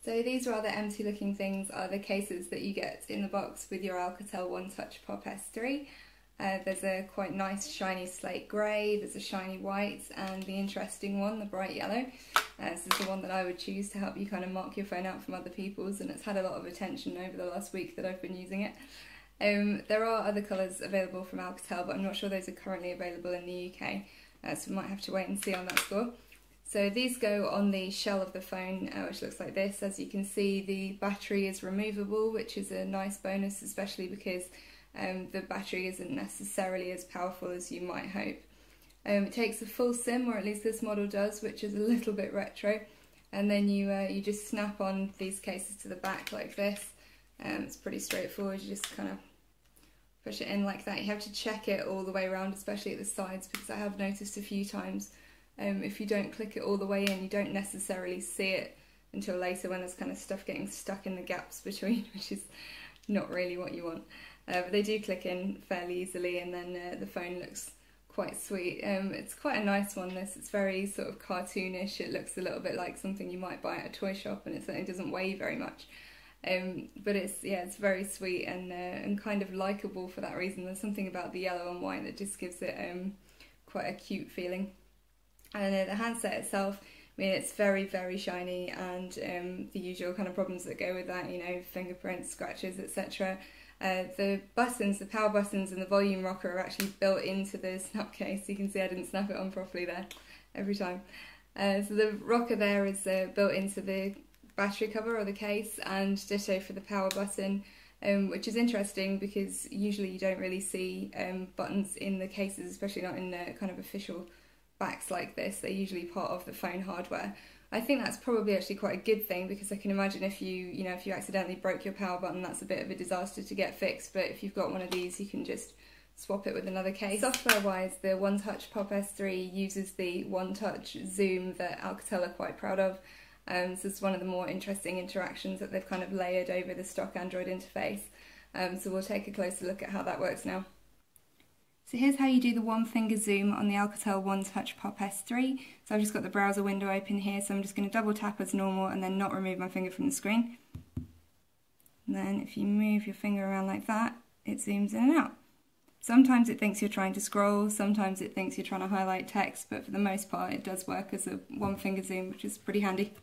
So these rather empty looking things are the cases that you get in the box with your Alcatel OneTouch Pop S3. There's a quite nice shiny slate grey, there's a shiny white, and the interesting one, the bright yellow. This is the one that I would choose to help you kind of mark your phone out from other people's, and it's had a lot of attention over the last week that I've been using it. There are other colours available from Alcatel, but I'm not sure those are currently available in the UK, so we might have to wait and see on that score. So these go on the shell of the phone, which looks like this. As you can see, the battery is removable, which is a nice bonus, especially because the battery isn't necessarily as powerful as you might hope. It takes a full SIM, or at least this model does, which is a little bit retro, and then you just snap on these cases to the back like this. It's pretty straightforward. You just kind of push it in like that. You have to check it all the way around, especially at the sides, because I have noticed a few times if you don't click it all the way in, you don't necessarily see it until later when there's kind of stuff getting stuck in the gaps between, which is not really what you want. But they do click in fairly easily, and then the phone looks quite sweet. It's quite a nice one, this. It's very sort of cartoonish. It looks a little bit like something you might buy at a toy shop, and it certainly doesn't weigh very much. But it's very sweet and kind of likeable for that reason. There's something about the yellow and white that just gives it quite a cute feeling. And the handset itself, I mean, it's very, very shiny, and the usual kind of problems that go with that, you know, fingerprints, scratches, etc. The buttons, the power buttons and the volume rocker are actually built into the snap case. You can see I didn't snap it on properly there every time. So the rocker there is built into the battery cover or the case, and ditto for the power button, which is interesting because usually you don't really see buttons in the cases, especially not in the kind of official backs like this. They're usually part of the phone hardware. I think that's probably actually quite a good thing, because I can imagine if you accidentally broke your power button, that's a bit of a disaster to get fixed, but if you've got one of these, you can just swap it with another case. Software-wise, the OneTouch Pop S3 uses the OneTouch Zoom that Alcatel are quite proud of. So it's one of the more interesting interactions that they've kind of layered over the stock Android interface. So we'll take a closer look at how that works now. So here's how you do the one finger zoom on the Alcatel OneTouch Pop S3. So I've just got the browser window open here, so I'm just going to double tap as normal and then not remove my finger from the screen. And then if you move your finger around like that, it zooms in and out. Sometimes it thinks you're trying to scroll, sometimes it thinks you're trying to highlight text, but for the most part it does work as a one finger zoom, which is pretty handy.